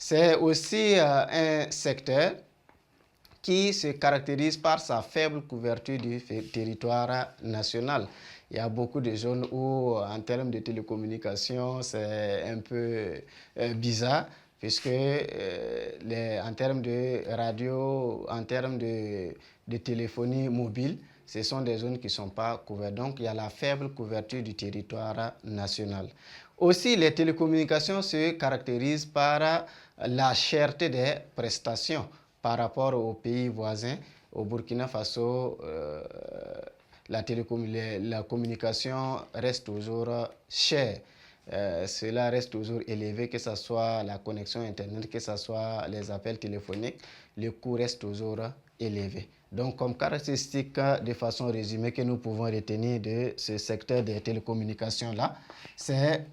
C'est aussi un secteur qui se caractérise par sa faible couverture du territoire national. Il y a beaucoup de zones où, en termes de télécommunications, c'est un peu bizarre, puisque en termes de radio, en termes de téléphonie mobile, ce sont des zones qui ne sont pas couvertes. Donc, il y a la faible couverture du territoire national. Aussi, les télécommunications se caractérisent par la cherté des prestations par rapport aux pays voisins. Au Burkina Faso, la communication reste toujours chère. Cela reste toujours élevé, que ce soit la connexion Internet, que ce soit les appels téléphoniques, le coût reste toujours élevé. Donc, comme caractéristique de façon résumée que nous pouvons retenir de ce secteur des télécommunications-là, c'est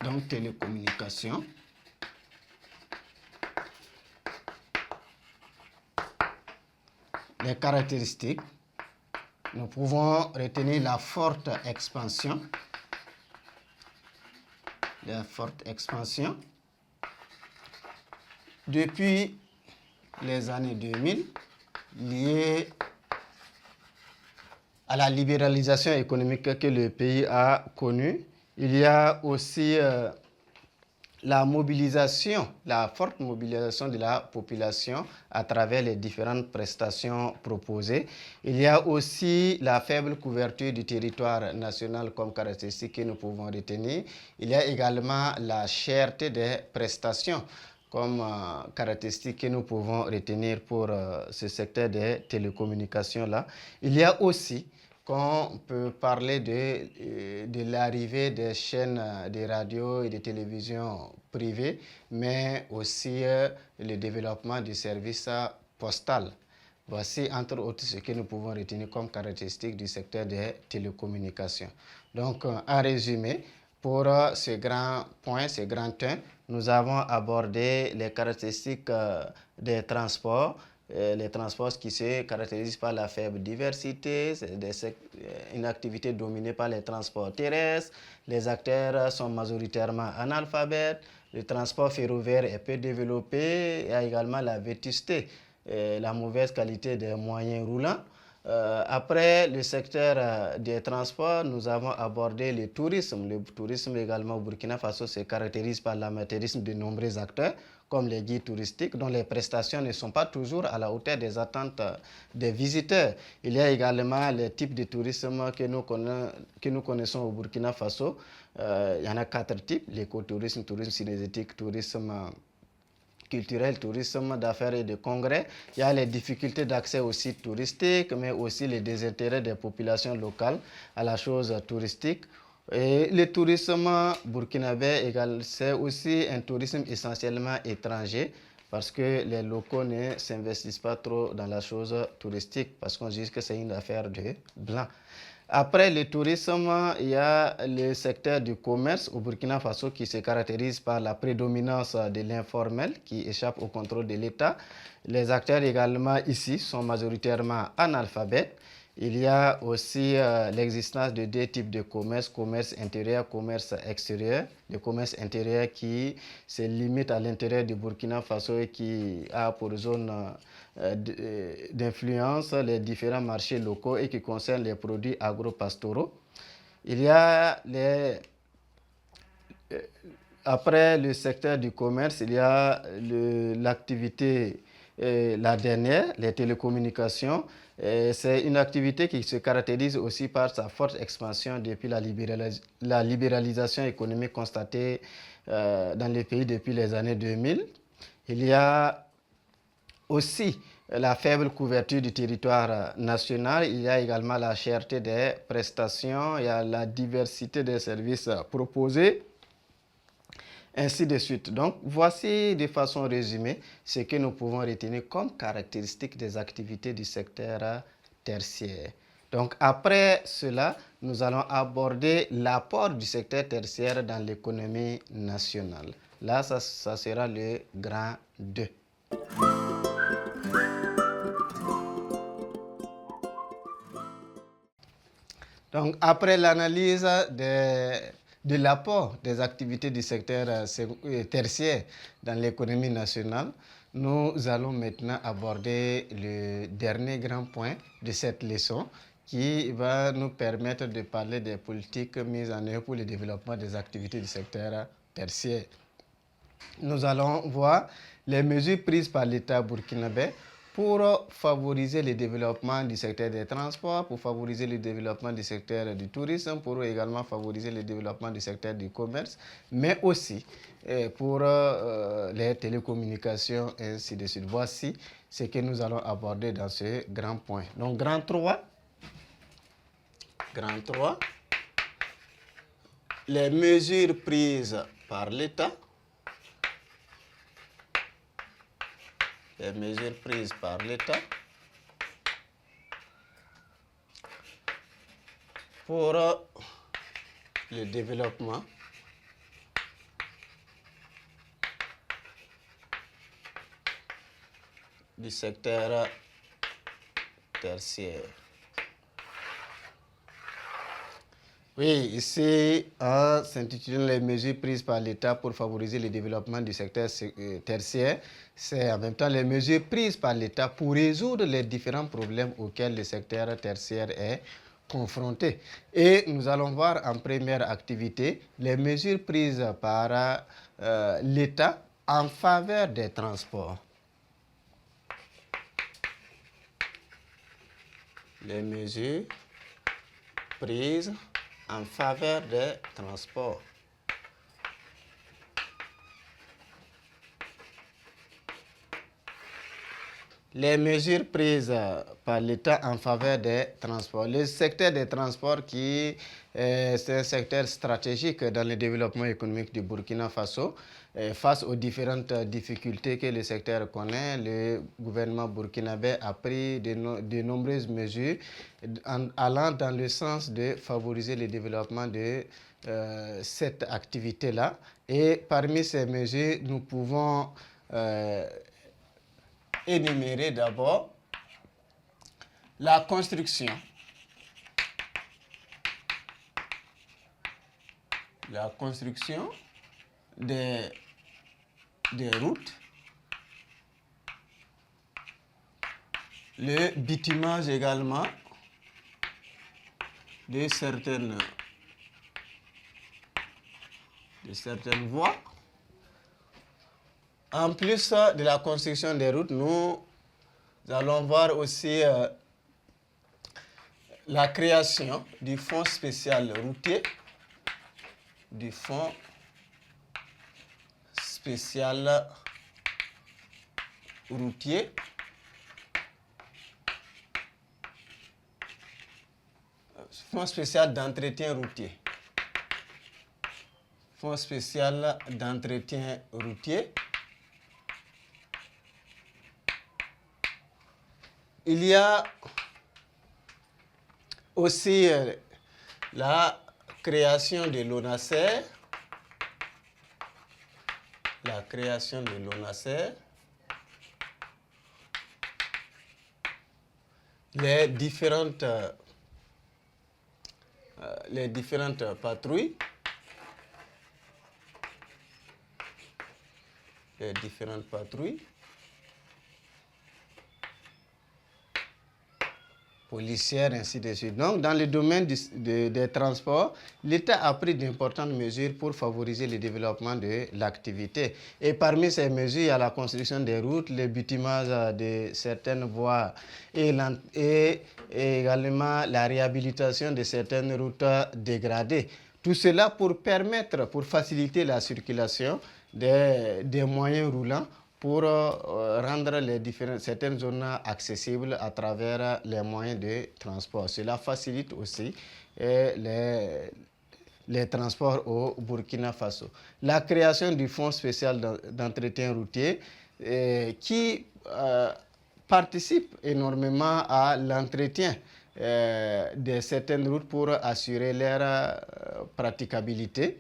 donc télécommunications. Les caractéristiques, nous pouvons retenir la forte expansion. La forte expansion. Depuis les années 2000, liée à la libéralisation économique que le pays a connue, il y a aussi la forte mobilisation de la population à travers les différentes prestations proposées. Il y a aussi la faible couverture du territoire national comme caractéristique que nous pouvons retenir. Il y a également la cherté des prestations comme caractéristique que nous pouvons retenir pour ce secteur des télécommunications-là. Il y a aussi qu'on peut parler de l'arrivée des chaînes de radio et de télévision privées, mais aussi le développement du service postal. Voici entre autres ce que nous pouvons retenir comme caractéristique du secteur des télécommunications. Donc, en résumé, pour ce grand point, ce grand thème, nous avons abordé les caractéristiques des transports. Les transports qui se caractérisent par la faible diversité, c'est une activité dominée par les transports terrestres, les acteurs sont majoritairement analphabètes, le transport ferroviaire est peu développé, il y a également la vétusté, la mauvaise qualité des moyens roulants. Après le secteur des transports, nous avons abordé le tourisme. Le tourisme également au Burkina Faso se caractérise par l'amateurisme de nombreux acteurs, comme les guides touristiques, dont les prestations ne sont pas toujours à la hauteur des attentes des visiteurs. Il y a également les types de tourisme que nous connaissons au Burkina Faso. Il y en a 4 types: l'écotourisme, tourisme synergétique, tourisme culturel, tourisme d'affaires et de congrès. Il y a les difficultés d'accès aux sites touristiques, mais aussi les désintérêts des populations locales à la chose touristique. Et le tourisme burkinabé, c'est aussi un tourisme essentiellement étranger, parce que les locaux ne s'investissent pas trop dans la chose touristique, parce qu'on dit que c'est une affaire de blancs. Après le tourisme, il y a le secteur du commerce au Burkina Faso qui se caractérise par la prédominance de l'informel qui échappe au contrôle de l'État. Les acteurs également ici sont majoritairement analphabètes. Il y a aussi l'existence de 2 types de commerce: commerce intérieur, commerce extérieur. Le commerce intérieur qui se limite à l'intérieur du Burkina Faso et qui a pour zone d'influence les différents marchés locaux et qui concerne les produits agro-pastoraux. Il y a après le secteur du commerce, il y a l'activité, la dernière, les télécommunications. C'est une activité qui se caractérise aussi par sa forte expansion depuis la libéralisation économique constatée dans les pays depuis les années 2000. Il y a aussi la faible couverture du territoire national, il y a également la cherté des prestations, il y a la diversité des services proposés, ainsi de suite. Donc, voici de façon résumée ce que nous pouvons retenir comme caractéristiques des activités du secteur tertiaire. Donc, après cela, nous allons aborder l'apport du secteur tertiaire dans l'économie nationale. Là, ça sera le grand 2. Donc, après l'analyse des de l'apport des activités du secteur tertiaire dans l'économie nationale, nous allons maintenant aborder le dernier grand point de cette leçon qui va nous permettre de parler des politiques mises en œuvre pour le développement des activités du secteur tertiaire. Nous allons voir les mesures prises par l'État burkinabé pour favoriser le développement du secteur des transports, pour favoriser le développement du secteur du tourisme, pour également favoriser le développement du secteur du commerce, mais aussi pour les télécommunications et ainsi de suite. Voici ce que nous allons aborder dans ce grand point. Donc, grand 3, les mesures prises par l'État. Les mesures prises par l'État pour le développement du secteur tertiaire. Oui, ici, en s'intitulant les mesures prises par l'État pour favoriser le développement du secteur tertiaire, c'est en même temps les mesures prises par l'État pour résoudre les différents problèmes auxquels le secteur tertiaire est confronté. Et nous allons voir en première activité les mesures prises par l'État en faveur des transports. Les mesures prises en faveur des transports. Les mesures prises par l'État en faveur des transports. Le secteur des transports c'est un secteur stratégique dans le développement économique du Burkina Faso. Face aux différentes difficultés que le secteur connaît, le gouvernement burkinabé a pris de nombreuses mesures allant dans le sens de favoriser le développement de cette activité-là. Et parmi ces mesures, nous pouvons énumérer d'abord la construction. La construction des routes, le bitumage également de certaines voies. En plus de la construction des routes, nous allons voir aussi la création du fonds spécial routier, fonds spécial d'entretien routier. Fonds spécial d'entretien routier. Il y a aussi la création de l'ONASER. Les différentes patrouilles. Policières, ainsi de suite. Donc, dans le domaine des transports, l'État a pris d'importantes mesures pour favoriser le développement de l'activité. Et parmi ces mesures, il y a la construction des routes, le bitumage de certaines voies et également la réhabilitation de certaines routes dégradées. Tout cela pour faciliter la circulation des moyens roulants, pour rendre certaines zones accessibles à travers les moyens de transport. Cela facilite aussi les transports au Burkina Faso. La création du fonds spécial d'entretien routier qui participe énormément à l'entretien de certaines routes pour assurer leur praticabilité.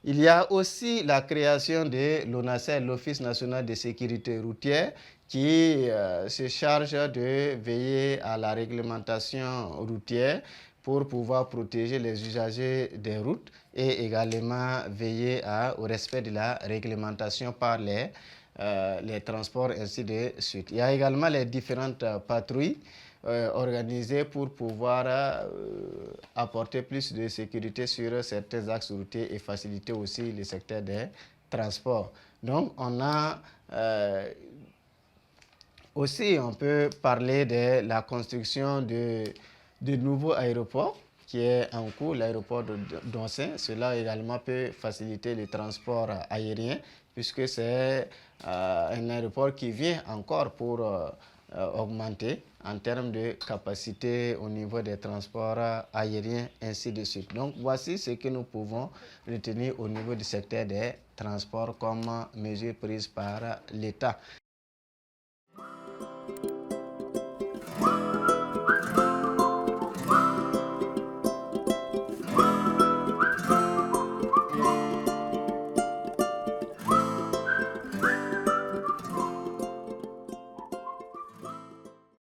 Il y a aussi la création de l'ONASER, l'Office national de sécurité routière, qui se charge de veiller à la réglementation routière, pour pouvoir protéger les usagers des routes et également veiller au respect de la réglementation par les transports, ainsi de suite. Il y a également les différentes patrouilles organisées pour pouvoir apporter plus de sécurité sur certains axes routiers et faciliter aussi le secteur des transports. Donc, on a aussi, on peut parler de la construction de nouveaux aéroports qui est en cours, l'aéroport de Doncin. Cela également peut faciliter le transport aérien puisque c'est un aéroport qui vient encore pour augmenter en termes de capacité au niveau des transports aériens, ainsi de suite. Donc, voici ce que nous pouvons retenir au niveau du secteur des transports comme mesure prise par l'État.